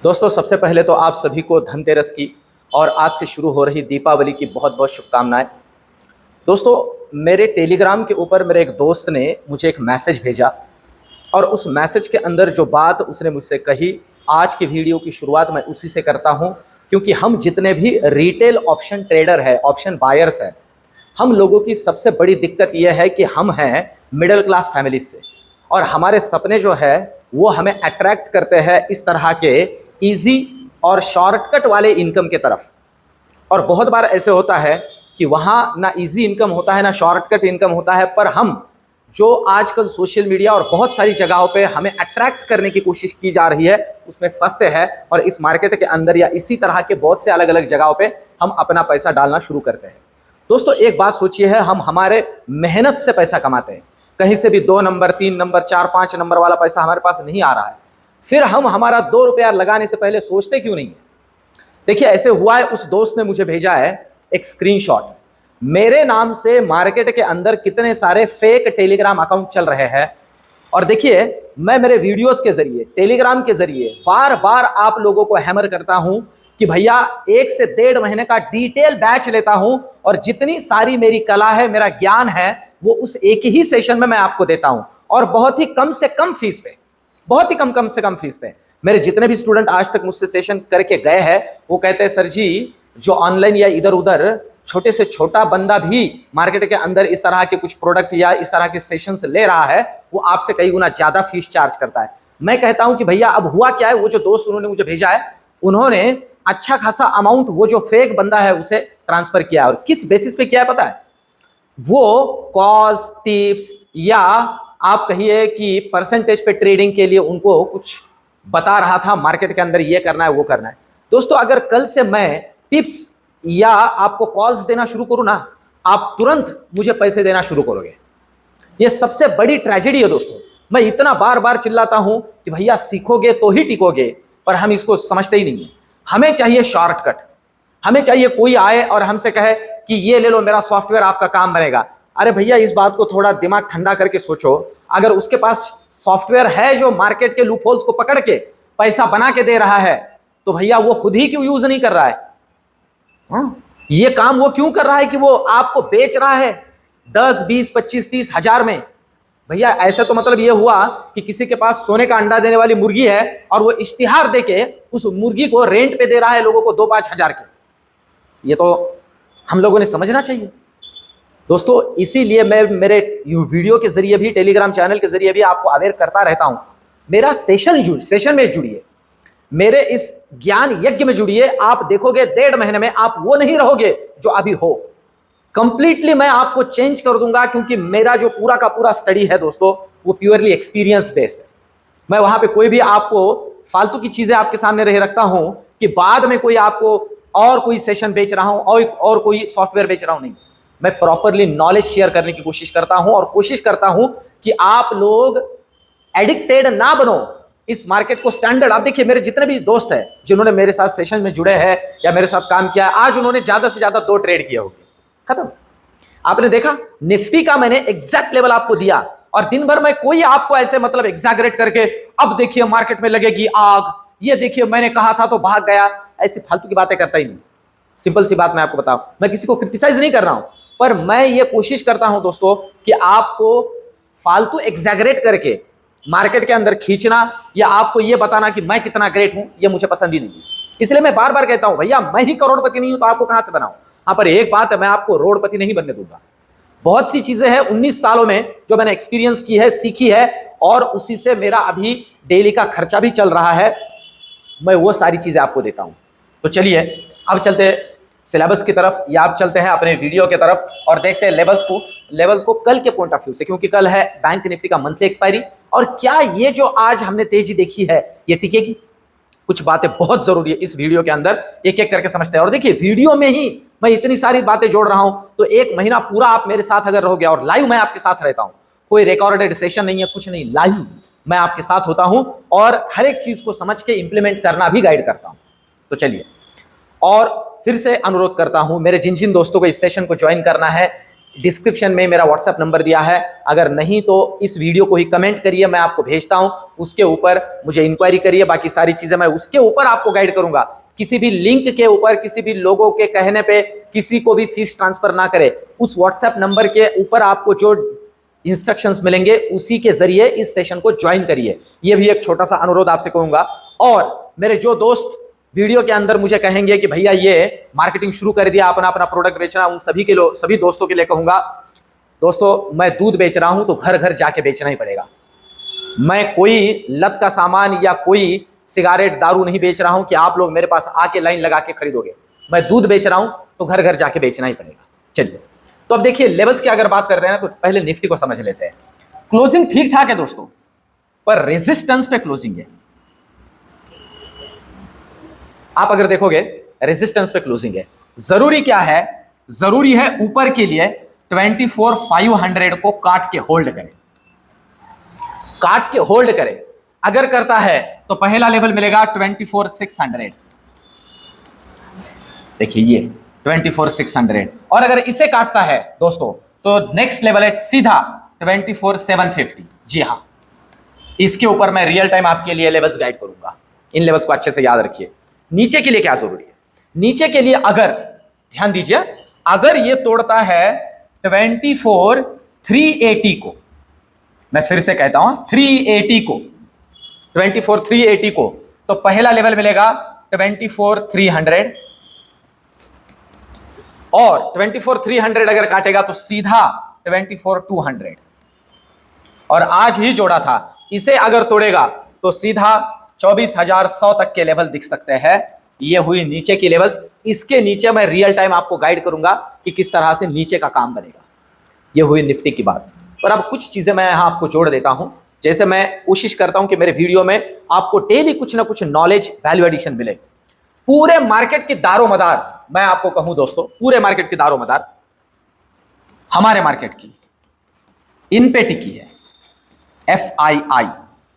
दोस्तों, सबसे पहले तो आप सभी को धनतेरस की और आज से शुरू हो रही दीपावली की बहुत बहुत शुभकामनाएं। दोस्तों, मेरे टेलीग्राम के ऊपर मेरे एक दोस्त ने मुझे एक मैसेज भेजा और उस मैसेज के अंदर जो बात उसने मुझसे कही, आज की वीडियो की शुरुआत मैं उसी से करता हूं। क्योंकि हम जितने भी रिटेल ऑप्शन ट्रेडर है, ऑप्शन बायर्स है, हम लोगों की सबसे बड़ी दिक्कत यह है कि हम हैं मिडिल क्लास फैमिली से, और हमारे सपने जो है वो हमें अट्रैक्ट करते हैं इस तरह के इजी और शॉर्टकट वाले इनकम के तरफ। और बहुत बार ऐसे होता है कि वहाँ ना इजी इनकम होता है ना शॉर्टकट इनकम होता है, पर हम जो आजकल सोशल मीडिया और बहुत सारी जगहों पे हमें अट्रैक्ट करने की कोशिश की जा रही है उसमें फंसते हैं, और इस मार्केट के अंदर या इसी तरह के बहुत से अलग अलग जगहों पे हम अपना पैसा डालना शुरू करते हैं। दोस्तों, एक बात सोचिए है, हम हमारे मेहनत से पैसा कमाते हैं, कहीं से भी 2 नंबर 3 नंबर 4 5 नंबर वाला पैसा हमारे पास नहीं आ रहा है, फिर हम हमारा 2 रुपया लगाने से पहले सोचते क्यों नहीं है? देखिए, ऐसे हुआ है, उस दोस्त ने मुझे भेजा है एक स्क्रीनशॉट। मेरे नाम से मार्केट के अंदर कितने सारे फेक टेलीग्राम अकाउंट चल रहे हैं, और देखिए, मैं मेरे वीडियोस के जरिए, टेलीग्राम के जरिए बार बार आप लोगों को हैमर करता हूं कि भैया 1 से 1.5 महीने का डिटेल बैच लेता हूं, और जितनी सारी मेरी कला है, मेरा ज्ञान है, वो उस एक ही सेशन में मैं आपको देता हूं, और बहुत ही कम से कम फीस पे, बहुत ही कम से कम फीस पे। मेरे जितने भी स्टूडेंट आज तक मुझसे सेशन करके गए हैं, वो कहते हैं सर जी, जो ऑनलाइन या इधर उधर छोटे से छोटा बंदा भी मार्केट के अंदर इस तरह के कुछ प्रोडक्ट या इस तरह के सेशंस ले रहा है, वो आपसे कई गुना ज्यादा फीस चार्ज करता है। मैं कहता हूं कि भैया अब हुआ क्या है, वो जो दोस्त उन्होंने मुझे भेजा है, उन्होंने अच्छा खासा अमाउंट वो जो फेक बंदा है उसे ट्रांसफर किया, और किस बेसिस पे किया है पता है? वो कॉल्स, टिप्स, या आप कहिए कि परसेंटेज पे ट्रेडिंग के लिए उनको कुछ बता रहा था, मार्केट के अंदर ये करना है वो करना है। दोस्तों, अगर कल से मैं टिप्स या आपको कॉल्स देना शुरू करूं ना, आप तुरंत मुझे पैसे देना शुरू करोगे। ये सबसे बड़ी ट्रेजेडी है दोस्तों। मैं इतना बार बार चिल्लाता हूं कि भैया सीखोगे तो ही टिकोगे, पर हम इसको समझते ही नहीं है। हमें चाहिए शॉर्टकट, हमें चाहिए कोई आए और हमसे कहे कि ये ले लो मेरा सॉफ्टवेयर, आपका काम बनेगा। अरे भैया, इस बात को थोड़ा दिमाग ठंडा करके सोचो। अगर उसके पास सॉफ्टवेयर है जो मार्केट के लूप होल्स को पकड़ के पैसा बना के दे रहा है, तो भैया वो खुद ही क्यों यूज नहीं कर रहा है? ये काम वो क्यों कर रहा है कि वो आपको बेच रहा है 10 20 25 30 हजार में? भैया, ऐसा तो मतलब ये हुआ कि किसी के पास सोने का अंडा देने वाली मुर्गी है और वो इश्तिहार देके उस मुर्गी को रेंट पे दे रहा है लोगों को 2-5 हजार के। ये तो हम लोगों ने समझना चाहिए दोस्तों। इसीलिए मैं मेरे वीडियो के जरिए भी, टेलीग्राम चैनल के जरिए भी आपको अवेयर करता रहता हूं। मेरा सेशन में जुड़िए, मेरे इस ज्ञान यज्ञ में जुड़िए। आप देखोगे 1.5 महीने में आप वो नहीं रहोगे जो अभी हो। कंप्लीटली मैं आपको चेंज कर दूंगा, क्योंकि मेरा जो पूरा का पूरा स्टडी है दोस्तों, वो प्योरली एक्सपीरियंस बेस्ड है। मैं वहां पे कोई भी आपको फालतू की चीजें आपके सामने रह रखता हूं कि बाद में कोई आपको और कोई सेशन बेच रहा हूं और कोई सॉफ्टवेयर बेच रहा हूं, नहीं। मैं प्रॉपरली नॉलेज शेयर करने की कोशिश करता हूं, और कोशिश करता हूं कि आप लोग एडिक्टेड ना बनो इस मार्केट को। स्टैंडर्ड, आप देखिए, मेरे जितने भी दोस्त हैं जिन्होंने मेरे साथ सेशन में जुड़े हैं या मेरे साथ काम किया, आज उन्होंने ज्यादा से ज्यादा 2 ट्रेड किए होंगे, खत्म। आपने देखा, निफ्टी का मैंने एग्जैक्ट लेवल आपको दिया, और दिन भर में कोई आपको ऐसे मतलब एग्जैगरेट करके अब देखिए मार्केट में लगेगी आग, ये देखिए मैंने कहा था तो भाग गया, ऐसी फालतू की बातें करता ही नहीं। सिंपल सी बात मैं आपको बताऊं, मैं किसी को क्रिटिसाइज नहीं कर रहा हूं, पर मैं ये कोशिश करता हूं दोस्तों कि आपको फालतू एग्जैगरेट करके मार्केट के अंदर खींचना या आपको ये बताना कि मैं कितना ग्रेट हूं, ये मुझे पसंद ही नहीं है। इसलिए मैं बार बार कहता हूं, भैया मैं ही करोड़पति नहीं हूं तो आपको कहां से बनाऊं? हाँ, पर एक बात है, मैं आपको रोडपति नहीं बनने दूंगा। बहुत सी चीजें हैं 19 सालों में जो मैंने एक्सपीरियंस की है, सीखी है, और उसी से मेरा अभी डेली का खर्चा भी चल रहा है। मैं वो सारी चीजें आपको देता हूं। तो चलिए अब चलते सिलेबस की तरफ, या आप चलते हैं अपने वीडियो की तरफ और देखते हैं लेवल्स को कल के पॉइंट ऑफ व्यू से, क्योंकि कल है बैंक निफ्टी का मंथली एक्सपायरी। और क्या ये जो आज हमने तेजी देखी है ये टिकेगी? कुछ बातें बहुत जरूरी है इस वीडियो के अंदर, एक एक करके समझते हैं। और देखिए, वीडियो में ही मैं इतनी सारी बातें जोड़ रहा हूं, तो 1 महीना पूरा आप मेरे साथ अगर रहोगे, और लाइव मैं आपके साथ रहता हूं, कोई रिकॉर्डेड सेशन नहीं है, कुछ नहीं, लाइव मैं आपके साथ होता हूं, और हर एक चीज को समझ के इंप्लीमेंट करना भी गाइड करता हूं। तो चलिए, और फिर से अनुरोध करता हूं, मेरे जिन जिन दोस्तों को इस सेशन को ज्वाइन करना है, डिस्क्रिप्शन में मेरा व्हाट्सएप नंबर दिया है, अगर नहीं तो इस वीडियो को ही कमेंट करिए, मैं आपको भेजता हूं, उसके ऊपर मुझे इंक्वायरी करिए, बाकी सारी चीजें मैं उसके ऊपर आपको गाइड करूंगा। किसी भी लिंक के ऊपर, किसी भी लोगों के कहने पे किसी को भी फीस ट्रांसफर ना करे। उस व्हाट्सएप नंबर के ऊपर आपको जो इंस्ट्रक्शंस मिलेंगे उसी के जरिए इस सेशन को ज्वाइन करिए। यह भी एक छोटा सा अनुरोध आपसे कहूंगा। और मेरे जो दोस्त वीडियो के अंदर मुझे कहेंगे कि भैया ये मार्केटिंग शुरू कर दिया, अपना अपना प्रोडक्ट बेचना, उन सभी दोस्तों के लिए कहूंगा, दोस्तों मैं दूध बेच रहा हूं तो घर घर जाके बेचना ही पड़ेगा। मैं कोई लत का सामान या कोई सिगारेट दारू नहीं बेच रहा हूं कि आप लोग मेरे पास आके लाइन लगा के खरीदोगे। मैं दूध बेच रहा हूं तो घर घर जाके बेचना ही पड़ेगा। चलिए, तो अब देखिए लेवल्स की अगर बात कर रहे हैं तो पहले निफ्टी को समझ लेते हैं। क्लोजिंग ठीक ठाक है दोस्तों, पर रेजिस्टेंस पे क्लोजिंग है। आप अगर देखोगे रेजिस्टेंस पे क्लोजिंग है। जरूरी क्या है? जरूरी है ऊपर के लिए 24,500 को काट के होल्ड करे, काट के होल्ड करे। अगर करता है तो पहला लेवल मिलेगा 24,600। देखिए ये 24,600, और अगर इसे काटता है दोस्तों तो नेक्स्ट लेवल है सीधा 24,750। जी हां, इसके ऊपर मैं रियल टाइम आपके लिए लेवल्स गाइड करूंगा। इन लेवल्स को अच्छे से याद रखिए। नीचे के लिए क्या जरूरी है? नीचे के लिए अगर ध्यान दीजिए, अगर ये तोड़ता है 24,380 को, मैं फिर से कहता हूं 380 को, 24,380 को, तो पहला लेवल मिलेगा 24,300, और 24,300 अगर काटेगा तो सीधा 24,200, और आज ही जोड़ा था, इसे अगर तोड़ेगा तो सीधा 24,100 तक के लेवल दिख सकते हैं। ये हुई नीचे की लेवल्स। इसके नीचे मैं रियल टाइम आपको गाइड करूंगा कि किस तरह से नीचे का काम बनेगा। ये हुई निफ्टी की बात। पर अब कुछ चीजें मैं यहां आपको जोड़ देता हूं। जैसे मैं कोशिश करता हूं कि मेरे वीडियो में आपको डेली कुछ ना कुछ नॉलेज, वैल्यू एडिशन मिले। पूरे मार्केट की दारोमदार मैं आपको कहूं दोस्तों, पूरे मार्केट की दारोमदार हमारे मार्केट की इन पे टिकी है। FII,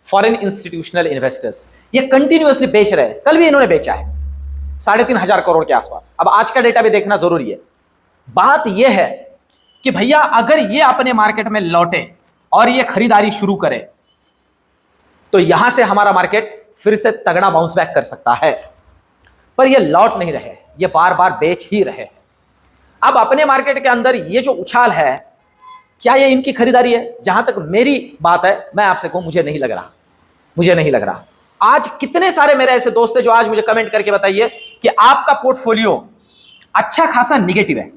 फॉरेन इंस्टीट्यूशनल इन्वेस्टर्स, ये कंटिन्यूअसली बेच रहे हैं। कल भी इन्होंने बेचा है 3,500 करोड़ के आसपास। अब आज का डेटा भी देखना जरूरी है। बात यह है कि भैया अगर ये अपने मार्केट में लौटे और ये खरीदारी शुरू करे तो यहां से हमारा मार्केट फिर से तगड़ा बाउंस बैक कर सकता है। पर ये लौट नहीं रहे, ये बार बार बेच ही रहे हैं। अब अपने मार्केट के अंदर ये जो उछाल है, क्या ये इनकी खरीदारी है? जहां तक मेरी बात है, मैं आपसे कहूं मुझे नहीं लग रहा, मुझे नहीं लग रहा। आज कितने सारे मेरे ऐसे दोस्त हैं जो आज मुझे कमेंट करके बताइए कि आपका पोर्टफोलियो अच्छा खासा निगेटिव है,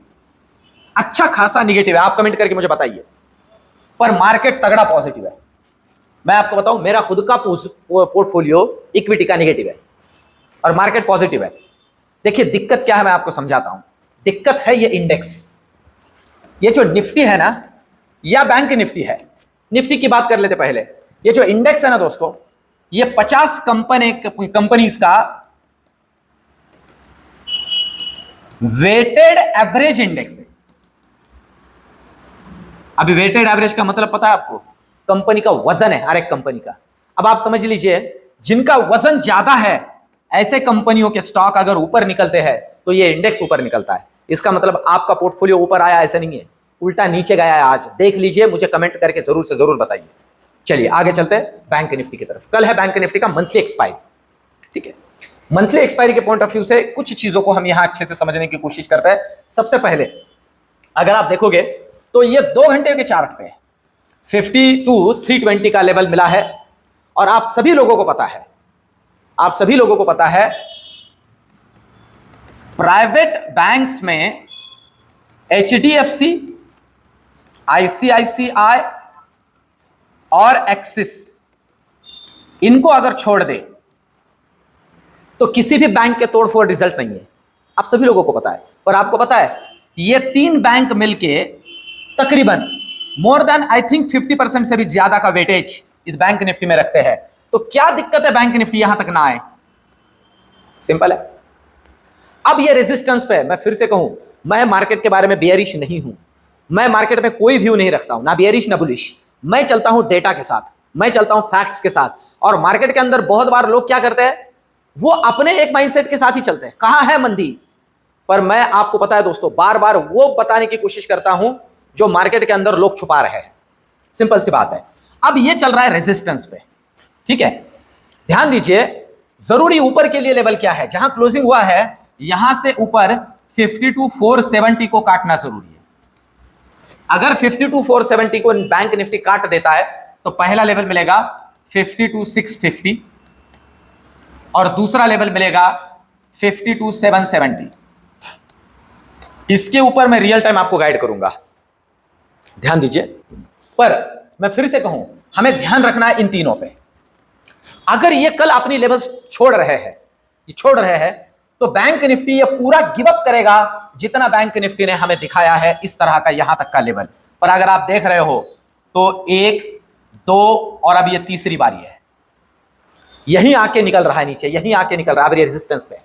अच्छा खासा निगेटिव है, आप कमेंट करके मुझे बताइए, पर मार्केट तगड़ा पॉजिटिव है। मैं आपको बताऊं, मेरा खुद का पोर्टफोलियो इक्विटी का निगेटिव है और मार्केट पॉजिटिव है। देखिए दिक्कत क्या है, मैं आपको समझाता हूं। दिक्कत है ये इंडेक्स, ये जो निफ्टी है ना, या बैंक निफ्टी है। निफ्टी की बात कर लेते पहले। ये जो इंडेक्स है ना दोस्तों, ये 50 कंपनीज का वेटेड एवरेज इंडेक्स है। अभी वेटेड एवरेज का मतलब पता है आपको? कंपनी का वजन है, हर एक कंपनी का। अब आप समझ लीजिए, जिनका वजन ज्यादा है ऐसे कंपनियों के स्टॉक अगर ऊपर निकलते हैं तो ये इंडेक्स ऊपर निकलता है। इसका मतलब आपका पोर्टफोलियो ऊपर आया ऐसा नहीं है, उल्टा नीचे गया है। आज देख लीजिए, मुझे कमेंट करके जरूर से जरूर बताइए। चलिए आगे चलते हैं बैंक निफ्टी की तरफ। कल है बैंक निफ्टी का मंथली एक्सपायरी, ठीक है। मंथली एक्सपायरी के पॉइंट ऑफ व्यू से कुछ चीजों को हम यहां अच्छे से समझने की कोशिश करते हैं। सबसे पहले अगर आप देखोगे तो ये 2 घंटे के चार्ट पे 52,320 का लेवल मिला है। और आप सभी लोगों को पता है, आप सभी लोगों को पता है, प्राइवेट बैंक्स में HDFC, ICICI और एक्सिस, इनको अगर छोड़ दे तो किसी भी बैंक के तोड़फोड़ रिजल्ट नहीं है। आप सभी लोगों को पता है। और आपको पता है, ये 3 बैंक मिलके तकरीबन मोर देन आई थिंक 50% से भी ज्यादा का वेटेज इस बैंक निफ्टी में रखते हैं। तो क्या दिक्कत है बैंक निफ्टी यहां तक ना आए? सिंपल है। अब ये रेजिस्टेंस पे, मैं फिर से कहूं, मैं मार्केट के बारे में बेयरिश नहीं हूं। मैं मार्केट में कोई व्यू नहीं रखता हूं, ना बेयरिश ना बुलिश। मैं चलता हूं डेटा के साथ, मैं चलता हूं फैक्ट्स के साथ। और मार्केट के अंदर बहुत बार लोग क्या करते हैं, वो अपने एक माइंडसेट के साथ ही चलते हैं, कहां है मंदी। पर मैं आपको पता है दोस्तों, बार बार वो बताने की कोशिश करता हूं जो मार्केट के अंदर लोग छुपा रहे हैं। सिंपल सी बात है। अब ये चल रहा है रेजिस्टेंस पे, ठीक है। ध्यान दीजिए, जरूरी ऊपर के लिए लेवल क्या है, जहां क्लोजिंग हुआ है यहां से ऊपर 52,470 को काटना जरूरी है। अगर 52,470 को बैंक निफ्टी काट देता है तो पहला लेवल मिलेगा 52,650 और दूसरा लेवल मिलेगा 52,770। इसके ऊपर मैं रियल टाइम आपको गाइड करूंगा, ध्यान दीजिए। पर मैं फिर से कहूं, हमें ध्यान रखना है इन तीनों पे। अगर ये कल अपनी लेवल्स छोड़ रहे हैं तो बैंक निफ्टी ये पूरा गिव अप करेगा जितना बैंक निफ्टी ने हमें दिखाया है इस तरह का यहां तक का लेवल। पर अगर आप देख रहे हो तो 1, 2 और अब ये तीसरी बारी है, यहीं आके निकल रहा है नीचे, यहीं आके निकल रहा है। अब ये रेजिस्टेंस पे,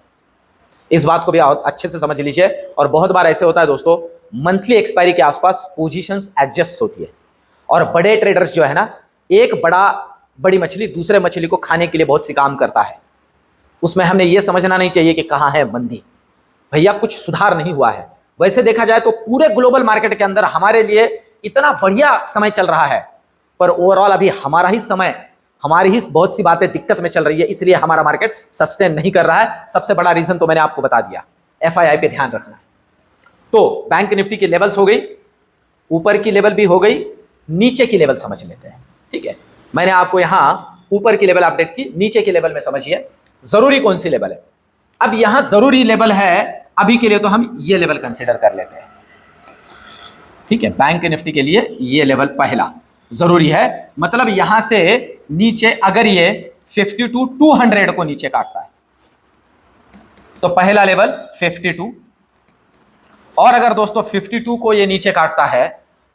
इस बात को भी अच्छे से समझ लीजिए। और बहुत बार ऐसे होता है दोस्तों, मंथली एक्सपायरी के आसपास पोजीशंस एडजस्ट होती है और बड़े ट्रेडर्स जो है ना, एक बड़ी मछली दूसरे मछली को खाने के लिए बहुत सी काम करता है। उसमें हमने ये समझना नहीं चाहिए कि कहाँ है मंदी, भैया कुछ सुधार नहीं हुआ है। वैसे देखा जाए तो पूरे ग्लोबल मार्केट के अंदर हमारे लिए इतना बढ़िया समय चल रहा है, पर ओवरऑल अभी हमारा ही समय, हमारी ही बहुत सी बातें दिक्कत में चल रही है, इसलिए हमारा मार्केट सस्टेन नहीं कर रहा है। सबसे बड़ा रीजन तो मैंने आपको बता दिया, एफआईआई पे ध्यान रखना है। तो बैंक निफ्टी की लेवल्स हो गई, ऊपर की लेवल भी हो गई, नीचे की लेवल समझ लेते हैं, ठीक है। मैंने आपको यहां ऊपर की लेवल अपडेट की, नीचे की लेवल में समझिए जरूरी कौन सी लेवल है। अब यहां जरूरी लेवल है अभी के लिए तो हम ये लेवल कंसीडर कर लेते हैं, ठीक है। बैंक निफ्टी के लिए ये लेवल पहला जरूरी है, मतलब यहां से नीचे अगर ये 52,200 को नीचे काटता है तो पहला लेवल 52, और अगर दोस्तों 52 को ये नीचे काटता है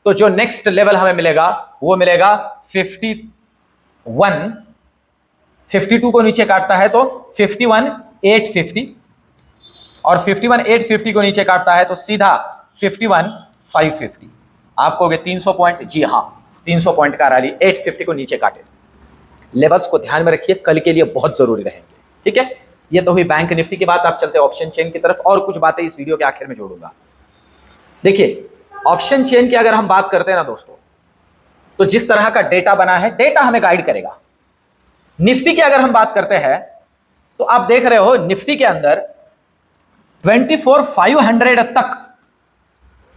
तो जो नेक्स्ट लेवल हमें मिलेगा वो मिलेगा 51। 52 को नीचे काटता है तो 51,850 और 51,850 को नीचे काटता है तो सीधा 51,550। आप कहोगे 300 पॉइंट, जी हाँ 300 पॉइंट का रैली 850 को नीचे काटे। लेवल्स को ध्यान में रखिए, कल के लिए बहुत जरूरी रहेंगे, ठीक है। ये तो हुई बैंक निफ्टी की बात। आप चलते हैं ऑप्शन चेन की तरफ, और कुछ बातें इस वीडियो के आखिर में जोड़ूंगा। देखिए, ऑप्शन चेन की अगर हम बात करते हैं ना दोस्तों, तो जिस तरह का डेटा बना है, डेटा हमें गाइड करेगा। निफ्टी की अगर हम बात करते हैं तो आप देख रहे हो निफ्टी के अंदर 24,500 तक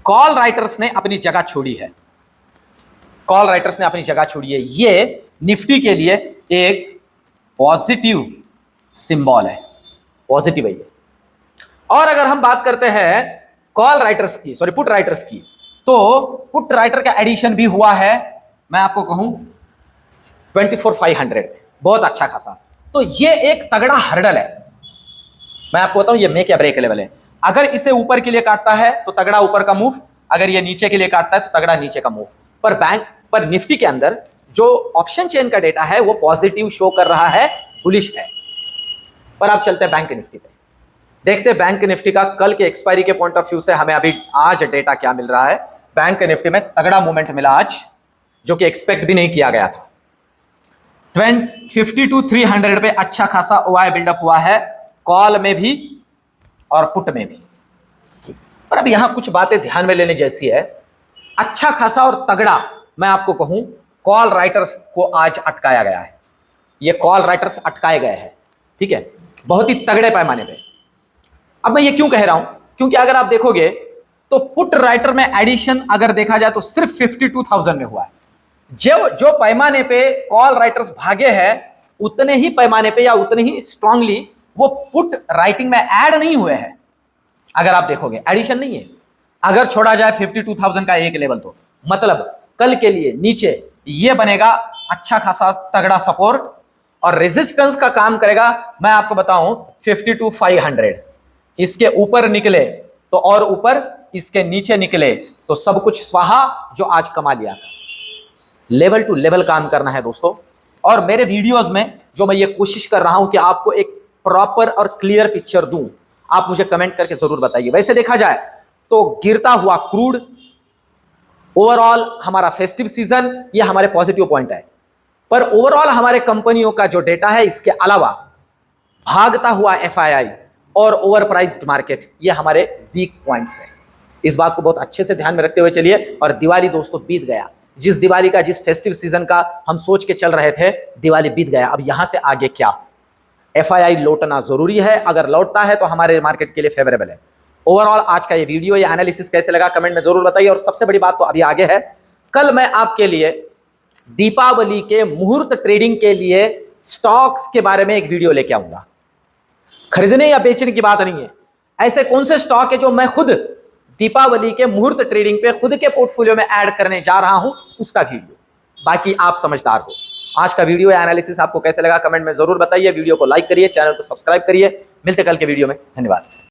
कॉल राइटर्स ने अपनी जगह छोड़ी है, कॉल राइटर्स ने अपनी जगह छोड़ी है। ये निफ्टी के लिए एक पॉजिटिव सिंबल है, पॉजिटिव है ये। और अगर हम बात करते हैं कॉल राइटर्स की, सॉरी पुट राइटर्स की, तो पुट राइटर का एडिशन भी हुआ है, मैं आपको कहूं 24,500 में, बहुत अच्छा खासा। तो ये एक तगड़ा हर्डल है। मैं आपको बताऊं, ये मेक या ब्रेक लेवल है। अगर इसे ऊपर के लिए काटता है तो तगड़ा ऊपर का मूव, अगर ये नीचे के लिए काटता है तो तगड़ा नीचे का मूव। पर निफ्टी के अंदर जो ऑप्शन चेन का डेटा है वो पॉजिटिव शो कर रहा है, बुलिश है। पर आप चलते हैं बैंक निफ्टी पे, देखते हैं बैंक निफ्टी का कल के एक्सपायरी के पॉइंट ऑफ व्यू से हमें अभी आज डेटा क्या मिल रहा है। बैंक निफ्टी में तगड़ा मूवमेंट मिला आज, जो कि एक्सपेक्ट भी नहीं किया गया था। 52,300 पे अच्छा खासा ओआई बिल्डअप हुआ है, कॉल में भी और पुट में भी। पर अब यहां कुछ बातें ध्यान में लेने जैसी है। अच्छा खासा और तगड़ा, मैं आपको कहूं, कॉल राइटर्स को आज अटकाया गया है। ये कॉल राइटर्स अटकाए गए हैं, ठीक है, बहुत ही तगड़े पैमाने पे। अब मैं ये क्यों कह रहा हूं, क्योंकि अगर आप देखोगे तो पुट राइटर में एडिशन अगर देखा जाए तो सिर्फ 52,000 में हुआ है। जो पैमाने पे कॉल राइटर्स भागे हैं, उतने ही पैमाने पे या उतने ही स्ट्रांगली वो पुट राइटिंग में ऐड नहीं हुए हैं। अगर आप देखोगे एडिशन नहीं है। अगर छोड़ा जाए 52,000 का एक लेवल, तो मतलब कल के लिए नीचे ये बनेगा अच्छा खासा तगड़ा सपोर्ट और रेजिस्टेंस का काम करेगा। मैं आपको बताऊं 52,500, इसके ऊपर निकले तो और ऊपर, इसके नीचे निकले तो सब कुछ स्वाहा जो आज कमा लिया था। लेवल टू लेवल काम करना है दोस्तों। और मेरे वीडियोस में जो मैं ये कोशिश कर रहा हूं कि आपको एक प्रॉपर और क्लियर पिक्चर दूं, आप मुझे कमेंट करके जरूर बताइए। वैसे देखा जाए तो गिरता हुआ क्रूड, ओवरऑल हमारा फेस्टिव सीजन, ये हमारे पॉजिटिव पॉइंट है। पर ओवरऑल हमारे कंपनियों का जो डेटा है, इसके अलावा भागता हुआ एफआईआई और ओवर प्राइस्ड मार्केट, ये हमारे वीक पॉइंट्स हैं। इस बात को बहुत अच्छे से ध्यान में रखते हुए चलिए। और दिवाली दोस्तों बीत गया, जिस दिवाली का, जिस फेस्टिव सीजन का हम सोच के चल रहे थे, दिवाली बीत गया। अब यहां से आगे क्या? FII लौटना जरूरी है, अगर लौटता है तो हमारे मार्केट के लिए फेवरेबल है। ओवरऑल आज का ये वीडियो, ये एनालिसिस कैसे लगा कमेंट में जरूर बताइए। और सबसे बड़ी बात तो अभी आगे है, कल मैं आपके लिए दीपावली के मुहूर्त ट्रेडिंग के लिए स्टॉक्स के बारे में एक वीडियो लेके आऊंगा। खरीदने या बेचने की बात नहीं है, ऐसे कौन से स्टॉक है जो मैं खुद दीपावली के मुहूर्त ट्रेडिंग पे खुद के पोर्टफोलियो में ऐड करने जा रहा हूं, उसका वीडियो। बाकी आप समझदार हो। आज का वीडियो एनालिसिस आपको कैसे लगा कमेंट में जरूर बताइए। वीडियो को लाइक करिए, चैनल को सब्सक्राइब करिए। मिलते कल के वीडियो में, धन्यवाद।